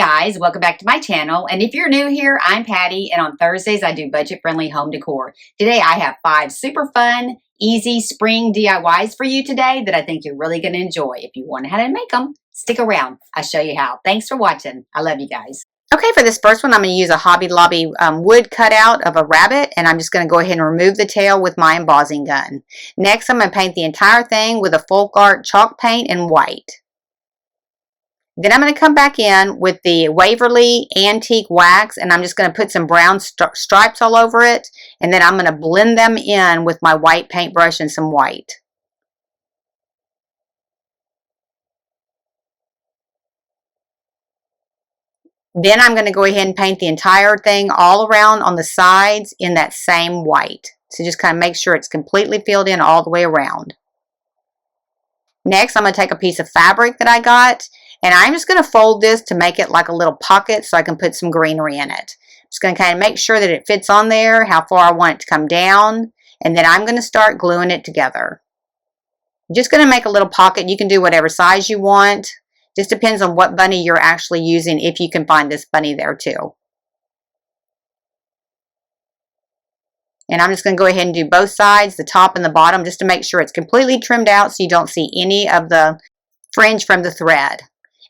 guys, welcome back to my channel. And if you're new here, I'm Patty, and on Thursdays I do budget-friendly home decor. Today I have 5 super fun, easy spring DIYs for you today that I think you're really going to enjoy. If you want to know how to make them, stick around. I'll show you how. Thanks for watching. I love you guys. Okay, for this first one, I'm going to use a Hobby Lobby wood cutout of a rabbit, and I'm just going to go ahead and remove the tail with my embossing gun. Next, I'm going to paint the entire thing with a folk art chalk paint in white. Then I'm going to come back in with the Waverly Antique Wax, and I'm just going to put some brown stripes all over it, and then I'm going to blend them in with my white paintbrush and some white. Then I'm going to go ahead and paint the entire thing all around on the sides in that same white. So just kind of make sure it's completely filled in all the way around. Next, I'm going to take a piece of fabric that I got, and I'm just going to fold this to make it like a little pocket so I can put some greenery in it. Just going to kind of make sure that it fits on there, how far I want it to come down, and then I'm going to start gluing it together. Just going to make a little pocket. You can do whatever size you want. Just depends on what bunny you're actually using, if you can find this bunny there too. And I'm just going to go ahead and do both sides, the top and the bottom, just to make sure it's completely trimmed out so you don't see any of the fringe from the thread.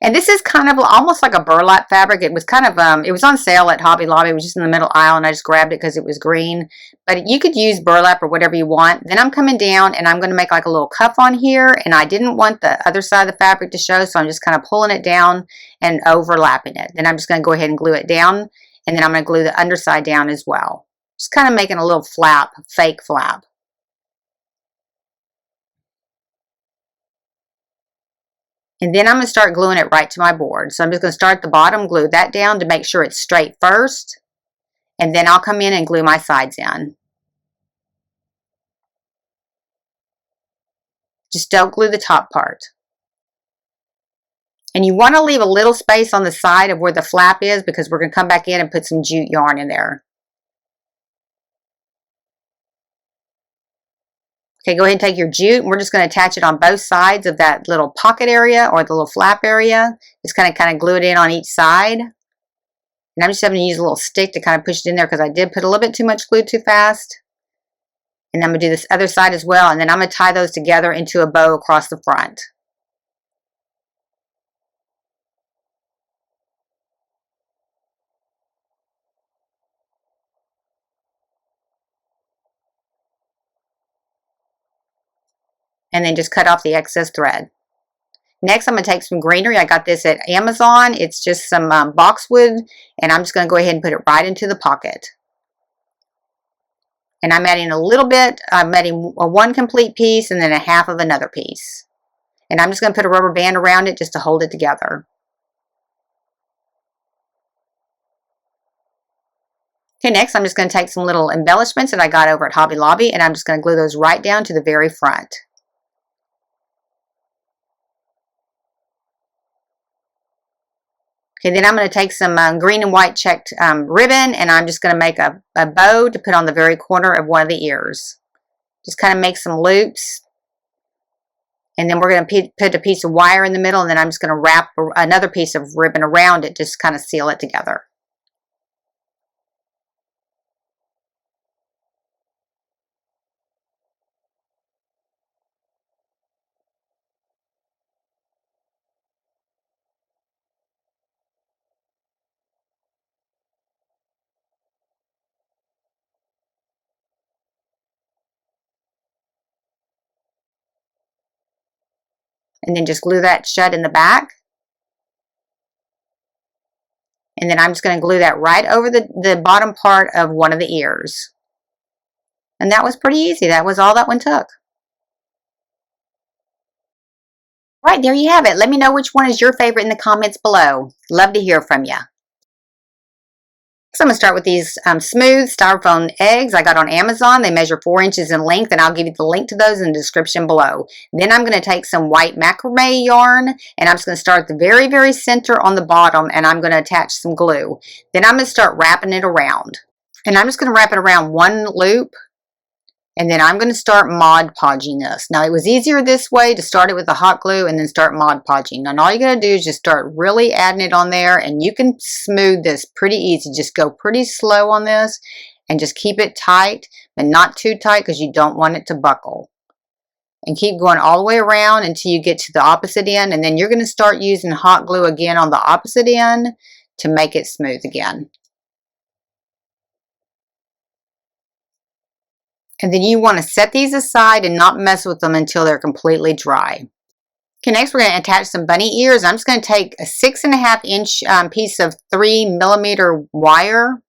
And this is kind of almost like a burlap fabric. It was kind of, it was on sale at Hobby Lobby. It was just in the middle aisle, and I just grabbed it because it was green. But you could use burlap or whatever you want. Then I'm coming down, and I'm going to make like a little cuff on here. And I didn't want the other side of the fabric to show, so I'm just kind of pulling it down and overlapping it. Then I'm just going to go ahead and glue it down, and then I'm going to glue the underside down as well. Just kind of making a little flap, fake flap. And then I'm going to start gluing it right to my board. So I'm just going to start at the bottom, glue that down to make sure it's straight first. And then I'll come in and glue my sides in. Just don't glue the top part. And you want to leave a little space on the side of where the flap is, because we're going to come back in and put some jute yarn in there. Okay, go ahead and take your jute, and we're just going to attach it on both sides of that little pocket area or the little flap area. Just kind of glue it in on each side. And I'm just having to use a little stick to kind of push it in there because I did put a little bit too much glue too fast. And I'm going to do this other side as well, and then I'm going to tie those together into a bow across the front. And then just cut off the excess thread. Next, I'm going to take some greenery. I got this at Amazon. It's just some boxwood, and I'm just going to go ahead and put it right into the pocket. And I'm adding a little bit. I'm adding one complete piece and then a half of another piece. And I'm just going to put a rubber band around it just to hold it together. Okay, next I'm just going to take some little embellishments that I got over at Hobby Lobby, and I'm just going to glue those right down to the very front. Okay, then I'm going to take some green and white checked ribbon, and I'm just going to make a bow to put on the very corner of one of the ears. Just kind of make some loops. And then we're going to put a piece of wire in the middle, and then I'm just going to wrap another piece of ribbon around it, just kind of seal it together. And then just glue that shut in the back. And then I'm just going to glue that right over the bottom part of one of the ears. And that was pretty easy. That was all that one took. All right, there you have it. Let me know which one is your favorite in the comments below. Love to hear from you. So I'm going to start with these smooth styrofoam eggs I got on Amazon. They measure 4 inches in length, and I'll give you the link to those in the description below. Then I'm going to take some white macrame yarn, and I'm just going to start at the very, very center on the bottom, and I'm going to attach some glue. Then I'm going to start wrapping it around. And I'm just going to wrap it around one loop, And then I'm going to start Mod Podging this. Now, it was easier this way to start it with the hot glue and then start Mod Podging. And all you got to do is just start really adding it on there, and you can smooth this pretty easy. Just go pretty slow on this and just keep it tight, but not too tight because you don't want it to buckle. And keep going all the way around until you get to the opposite end, and then you're going to start using hot glue again on the opposite end to make it smooth again. And then you want to set these aside and not mess with them until they're completely dry. Okay, next we're going to attach some bunny ears. I'm just going to take a 6.5 inch piece of 3mm wire,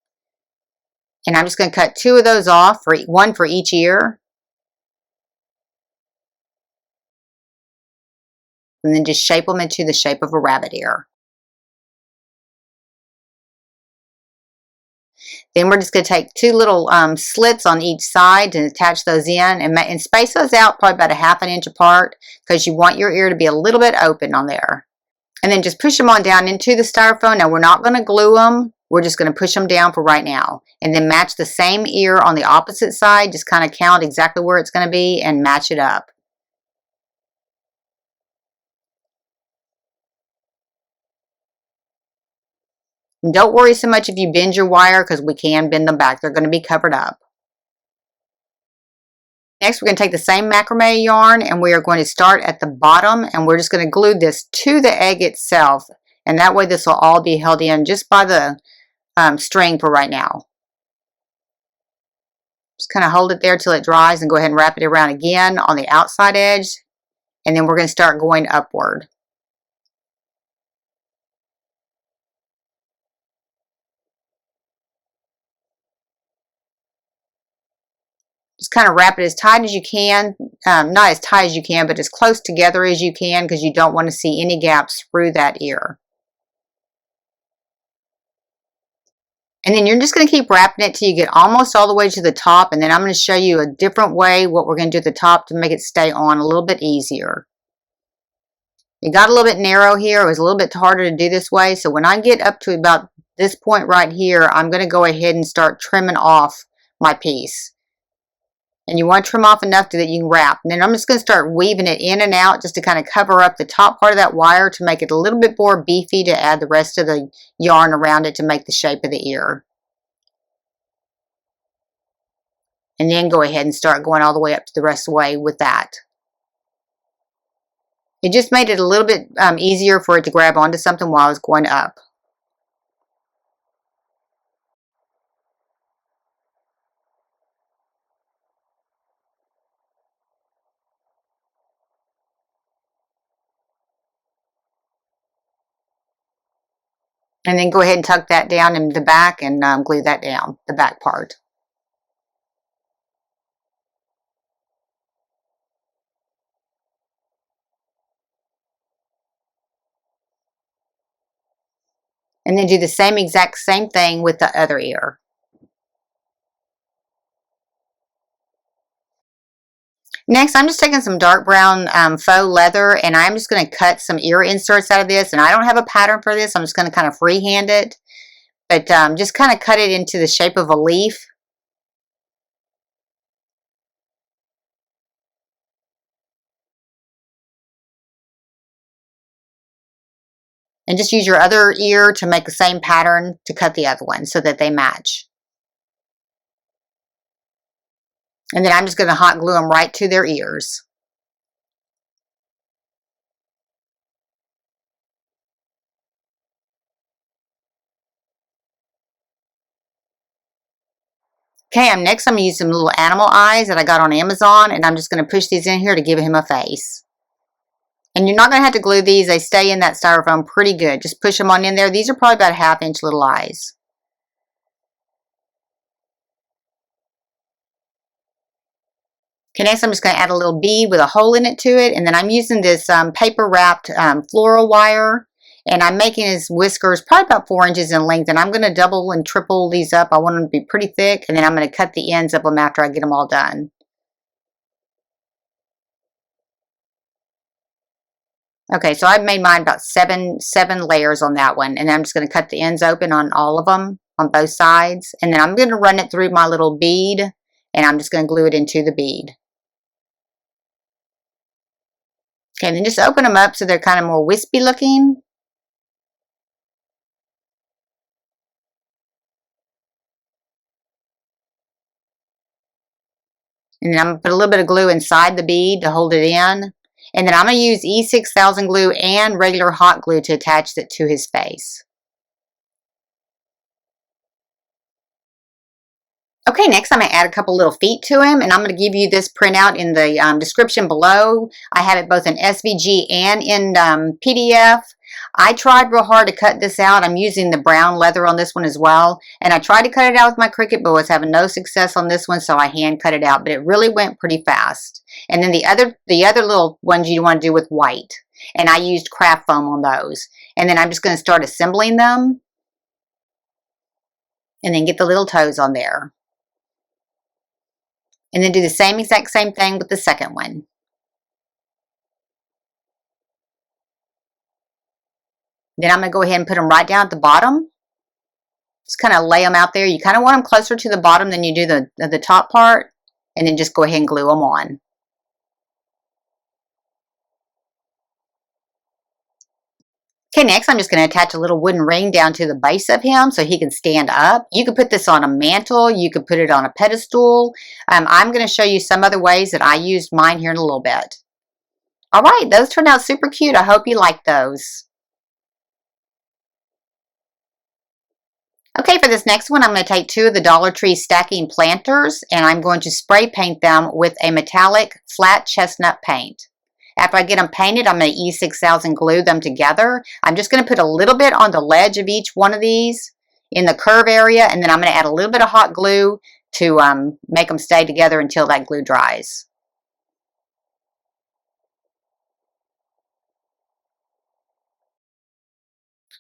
and I'm just going to cut 2 of those off, one for each ear. And then just shape them into the shape of a rabbit ear. Then we're just going to take 2 little slits on each side and attach those in, and space those out probably about a 1/2 inch apart because you want your ear to be a little bit open on there. And then just push them on down into the styrofoam. Now we're not going to glue them. We're just going to push them down for right now. And then match the same ear on the opposite side. Just kind of count exactly where it's going to be and match it up. And don't worry so much if you bend your wire because we can bend them back. They're going to be covered up. Next, we're going to take the same macrame yarn and we are going to start at the bottom, and we're just going to glue this to the egg itself. And that way this will all be held in just by the string for right now. Just kind of hold it there till it dries and go ahead and wrap it around again on the outside edge. And then we're going to start going upward. Just kind of wrap it as tight as you can, not as tight as you can, but as close together as you can because you don't want to see any gaps through that ear. And then you're just going to keep wrapping it till you get almost all the way to the top, and then I'm going to show you a different way what we're going to do at the top to make it stay on a little bit easier. It got a little bit narrow here. It was a little bit harder to do this way, so when I get up to about this point right here, I'm going to go ahead and start trimming off my piece. And you want to trim off enough that you can wrap. And then I'm just going to start weaving it in and out just to kind of cover up the top part of that wire to make it a little bit more beefy, to add the rest of the yarn around it to make the shape of the ear. And then go ahead and start going all the way up to the rest of the way with that. It just made it a little bit easier for it to grab onto something while I was going up. And then go ahead and tuck that down in the back and glue that down, the back part. And then do the same thing with the other ear. Next, I'm just taking some dark brown faux leather, and I'm just going to cut some ear inserts out of this. And I don't have a pattern for this. I'm just going to kind of freehand it. But just kind of cut it into the shape of a leaf. And just use your other ear to make the same pattern to cut the other one so that they match. And then I'm just going to hot glue them right to their ears. Okay, next I'm going to use some little animal eyes that I got on Amazon, and I'm just going to push these in here to give him a face. And you're not going to have to glue these. They stay in that styrofoam pretty good. Just push them on in there. These are probably about 1/2 inch little eyes. Okay, next I'm just going to add a little bead with a hole in it to it, and then I'm using this paper wrapped floral wire, and I'm making his whiskers probably about 4 inches in length, and I'm going to double and triple these up. I want them to be pretty thick, and then I'm going to cut the ends of them after I get them all done. Okay, so I've made mine about seven layers on that one, and I'm just going to cut the ends open on all of them on both sides, and then I'm going to run it through my little bead And I'm just going to glue it into the bead. Okay, and then just open them up so they're kind of more wispy looking. And then I'm going to put a little bit of glue inside the bead to hold it in. And then I'm going to use E6000 glue and regular hot glue to attach it to his face. Okay, next I'm going to add a couple little feet to him, and I'm going to give you this printout in the description below. I have it both in SVG and in PDF. I tried real hard to cut this out. I'm using the brown leather on this one as well, and I tried to cut it out with my Cricut, but was having no success on this one, so I hand cut it out, but it really went pretty fast. And then the other little ones you want to do with white, and I used craft foam on those. And then I'm just going to start assembling them, and then get the little toes on there. And then do the exact same thing with the second one. Then I'm going to go ahead and put them right down at the bottom. Just kind of lay them out there. You kind of want them closer to the bottom than you do the top part. And then just go ahead and glue them on. Okay, next I'm just going to attach a little wooden ring down to the base of him so he can stand up. You could put this on a mantle. You could put it on a pedestal. I'm going to show you some other ways that I used mine here in a little bit. All right, those turned out super cute. I hope you like those. Okay, for this next one, I'm going to take 2 of the Dollar Tree stacking planters, and I'm going to spray paint them with a metallic flat chestnut paint. After I get them painted, I'm going to E6000 glue them together. I'm just going to put a little bit on the ledge of each one of these in the curve area, and then I'm going to add a little bit of hot glue to make them stay together until that glue dries.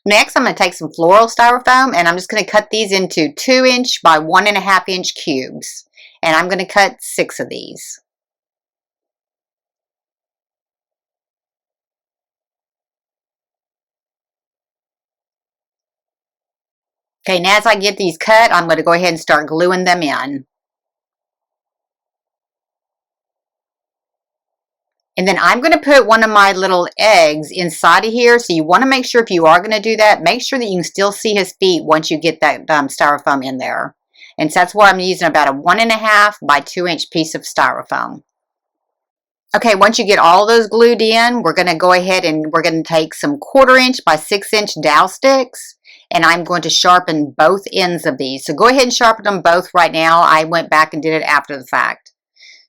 Next, I'm going to take some floral styrofoam, and I'm just going to cut these into 2-inch by 1.5-inch cubes. And I'm going to cut 6 of these. Okay, now as I get these cut, I'm going to go ahead and start gluing them in. And then I'm going to put one of my little eggs inside of here. So you want to make sure, if you are going to do that, make sure that you can still see his feet once you get that styrofoam in there. And so that's why I'm using about a 1.5 by 2-inch piece of styrofoam. Okay, once you get all those glued in, we're going to go ahead and we're going to take some 1/4-inch by 6-inch dowel sticks. And I'm going to sharpen both ends of these. So go ahead and sharpen them both right now. I went back and did it after the fact.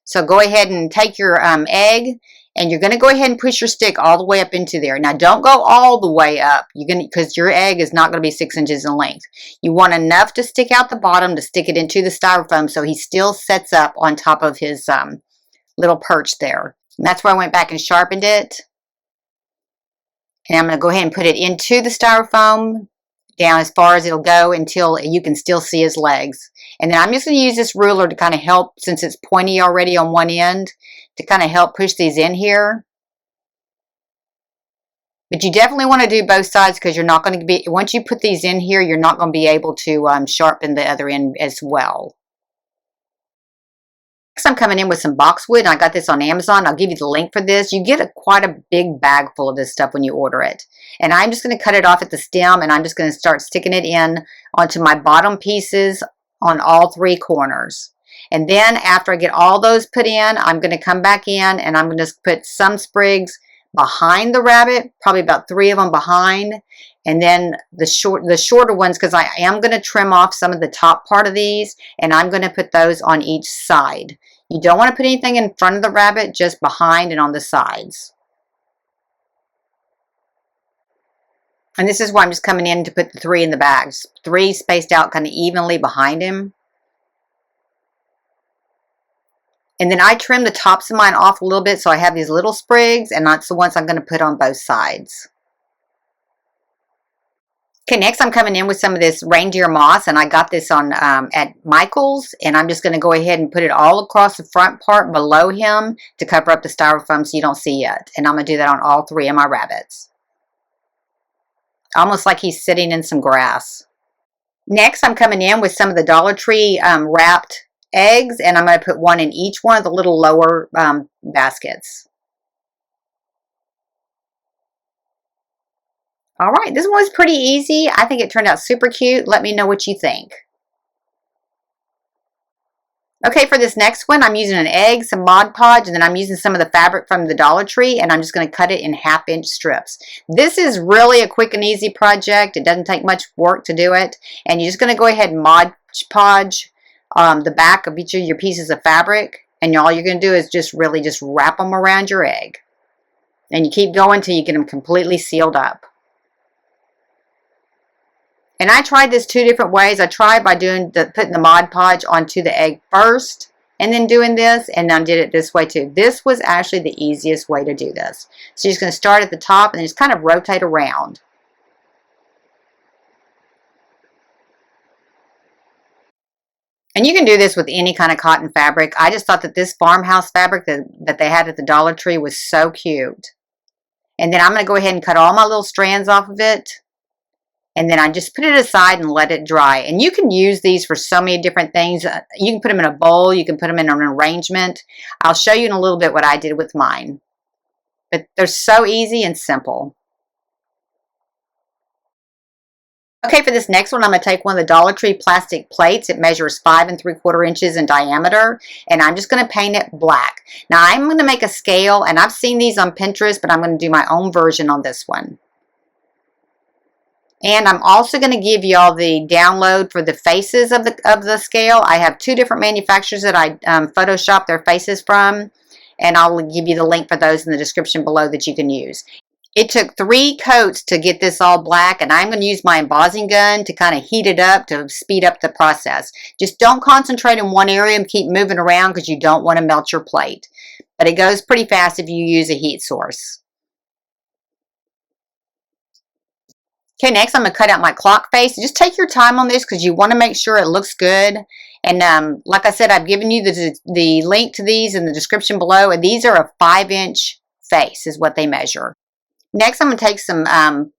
So go ahead and take your egg, and you're going to go ahead and push your stick all the way up into there. Now don't go all the way up, because your egg is not going to be 6 inches in length. You want enough to stick out the bottom to stick it into the styrofoam so he still sets up on top of his little perch there. And that's where I went back and sharpened it. And I'm going to go ahead and put it into the styrofoam down as far as it'll go until you can still see his legs. And then I'm just going to use this ruler to kind of help, since it's pointy already on one end, to kind of help push these in here. But you definitely want to do both sides, because you're not going to be, once you put these in here, you're not going to be able to sharpen the other end as well. Next, I'm coming in with some boxwood, and I got this on Amazon. I'll give you the link for this. You get quite a big bag full of this stuff when you order it. And I'm just going to cut it off at the stem, and I'm just going to start sticking it in onto my bottom pieces on all 3 corners. And then after I get all those put in, I'm going to come back in, and I'm going to put some sprigs behind the rabbit, probably about 3 of them behind. And then the shorter ones, because I am going to trim off some of the top part of these, and I'm going to put those on each side. You don't want to put anything in front of the rabbit, just behind and on the sides. And this is why I'm just coming in to put the 3 in the bags. 3 spaced out kind of evenly behind him. And then I trim the tops of mine off a little bit, so I have these little sprigs, and that's the ones I'm going to put on both sides. Okay, next I'm coming in with some of this reindeer moss, and I got this on at Michael's, and I'm just going to go ahead and put it all across the front part below him to cover up the styrofoam so you don't see it. And I'm going to do that on all 3 of my rabbits. Almost like he's sitting in some grass. Next, I'm coming in with some of the Dollar Tree wrapped eggs, and I'm going to put one in each one of the little lower baskets. All right, this one was pretty easy. I think it turned out super cute. Let me know what you think. Okay, for this next one, I'm using an egg, some Mod Podge, and then I'm using some of the fabric from the Dollar Tree, and I'm just going to cut it in 1/2-inch strips. This is really a quick and easy project. It doesn't take much work to do it, and you're just going to go ahead and Mod Podge the back of each of your pieces of fabric, and all you're going to do is just really just wrap them around your egg. And you keep going until you get them completely sealed up. And I tried this 2 different ways. I tried by putting the Mod Podge onto the egg first and then doing this, and I did it this way too. This was actually the easiest way to do this. So you're just going to start at the top and then just kind of rotate around. And you can do this with any kind of cotton fabric. I just thought that this Farmhouse fabric that they had at the Dollar Tree was so cute. And then I'm going to go ahead and cut all my little strands off of it. And then I just put it aside and let it dry. And you can use these for so many different things. You can put them in a bowl. You can put them in an arrangement. I'll show you in a little bit what I did with mine. But they're so easy and simple. Okay, for this next one, I'm going to take one of the Dollar Tree plastic plates. It measures 5 3/4 inches in diameter, and I'm just going to paint it black. Now, I'm going to make a scale, and I've seen these on Pinterest, but I'm going to do my own version on this one. And I'm also going to give y'all the download for the faces of the scale. I have 2 different manufacturers that I Photoshop their faces from, and I'll give you the link for those in the description below that you can use. It took 3 coats to get this all black, and I'm going to use my embossing gun to kind of heat it up to speed up the process. Just don't concentrate in one area and keep moving around because you don't want to melt your plate. But it goes pretty fast if you use a heat source. Okay, next I'm going to cut out my clock face. Just take your time on this because you want to make sure it looks good. And like I said, I've given you the link to these in the description below. And these are a 5-inch face is what they measure. Next, I'm going to take some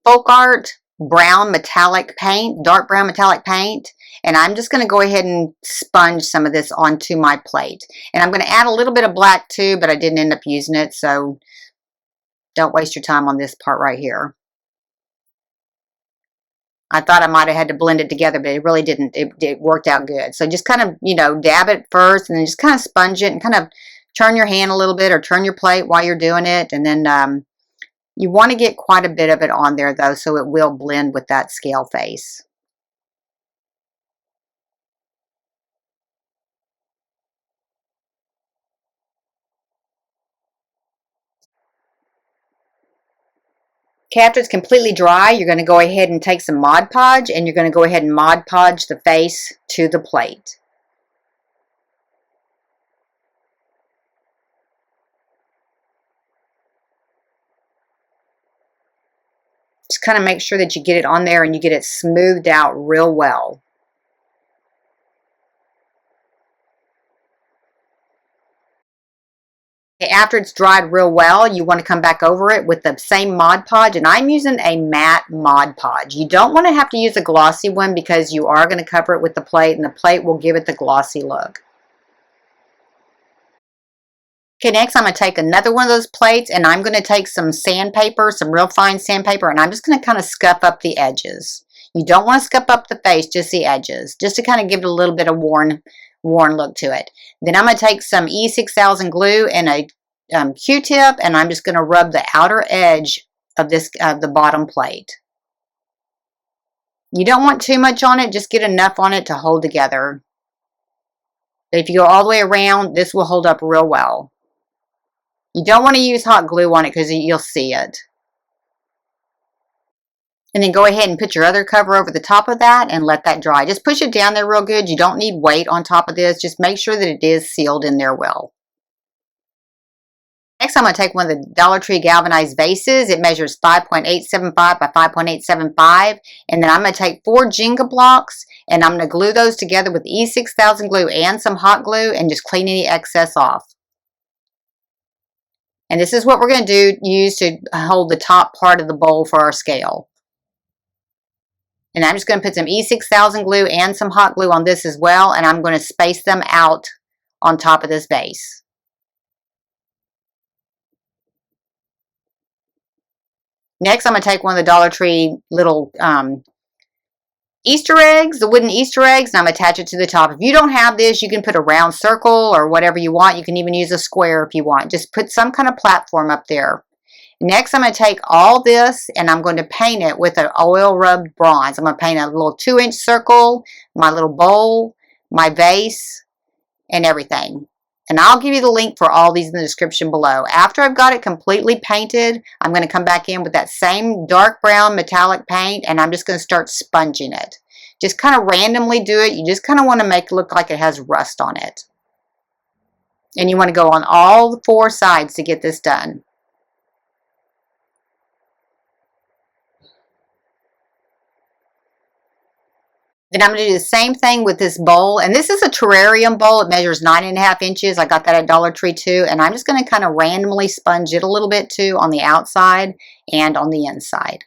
Folk Art brown metallic paint, dark brown metallic paint. And I'm just going to go ahead and sponge some of this onto my plate. And I'm going to add a little bit of black too, but I didn't end up using it. So don't waste your time on this part right here. I thought I might have had to blend it together, but it really didn't. It worked out good. So just kind of, dab it first and then just kind of sponge it and kind of turn your hand a little bit or turn your plate while you're doing it. And then you want to get quite a bit of it on there though, so it will blend with that scale face. Okay, after it's completely dry, you're going to go ahead and take some Mod Podge and you're going to go ahead and Mod Podge the face to the plate. Just kind of make sure that you get it on there and you get it smoothed out real well. After it's dried real well, you want to come back over it with the same Mod Podge, and I'm using a matte Mod Podge. You don't want to have to use a glossy one because you are going to cover it with the plate, and the plate will give it the glossy look. Okay, next I'm going to take another one of those plates, and I'm going to take some sandpaper, some real fine sandpaper, and I'm just going to kind of scuff up the edges. You don't want to scuff up the face, just the edges, just to kind of give it a little bit of worn look to it. Then I'm going to take some E6000 glue and a Q-tip, and I'm just going to rub the outer edge of the bottom plate. You don't want too much on it, just get enough on it to hold together. But if you go all the way around, this will hold up real well. You don't want to use hot glue on it because you'll see it. And then go ahead and put your other cover over the top of that and let that dry. Just push it down there real good. You don't need weight on top of this. Just make sure that it is sealed in there well. Next, I'm going to take one of the Dollar Tree galvanized vases. It measures 5.875 by 5.875. And then I'm going to take 4 Jenga blocks and I'm going to glue those together with E6000 glue and some hot glue and just clean any excess off. And this is what we're going to use to hold the top part of the bowl for our scale. And I'm just going to put some E6000 glue and some hot glue on this as well. And I'm going to space them out on top of this base. Next, I'm going to take one of the Dollar Tree little Easter eggs, the wooden Easter eggs, and I'm going to attach it to the top. If you don't have this, you can put a round circle or whatever you want. You can even use a square if you want. Just put some kind of platform up there. Next, I'm going to take all this and I'm going to paint it with an oil rubbed bronze. I'm going to paint a little 2-inch circle, my little bowl, my vase, and everything. And I'll give you the link for all these in the description below. After I've got it completely painted, I'm going to come back in with that same dark brown metallic paint and I'm just going to start sponging it. Just kind of randomly do it. You just kind of want to make it look like it has rust on it. And you want to go on all 4 sides to get this done. Then I'm going to do the same thing with this bowl. And this is a terrarium bowl. It measures 9.5 inches. I got that at Dollar Tree too. And I'm just going to kind of randomly sponge it a little bit too on the outside and on the inside.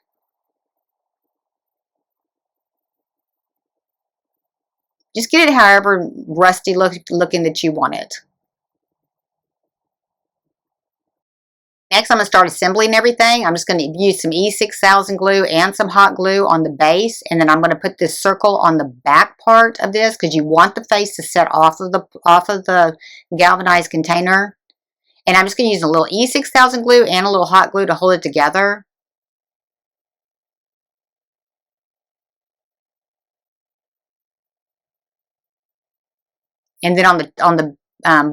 Just get it however rusty looking that you want it. Next, I'm going to start assembling everything. I'm just going to use some E6000 glue and some hot glue on the base. And then I'm going to put this circle on the back part of this because you want the face to set off of the galvanized container. And I'm just going to use a little E6000 glue and a little hot glue to hold it together. And then on the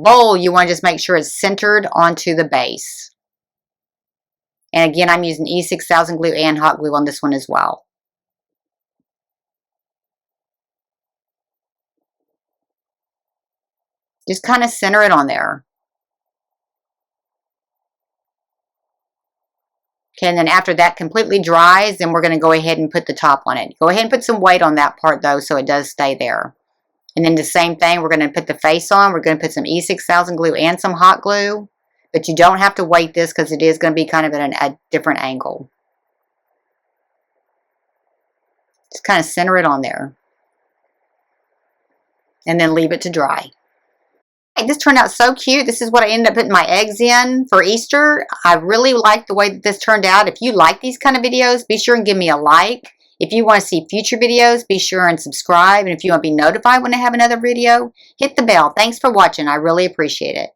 bowl, you want to just make sure it's centered onto the base. And again, I'm using E6000 glue and hot glue on this one as well. Just kind of center it on there. Okay, and then after that completely dries, then we're going to go ahead and put the top on it. Go ahead and put some weight on that part though, so it does stay there. And then the same thing, we're going to put the face on. We're going to put some E6000 glue and some hot glue. But you don't have to weight this because it is going to be kind of at a different angle. Just kind of center it on there. And then leave it to dry. Hey, this turned out so cute. This is what I ended up putting my eggs in for Easter. I really like the way that this turned out. If you like these kind of videos, be sure and give me a like. If you want to see future videos, be sure and subscribe. And if you want to be notified when I have another video, hit the bell. Thanks for watching. I really appreciate it.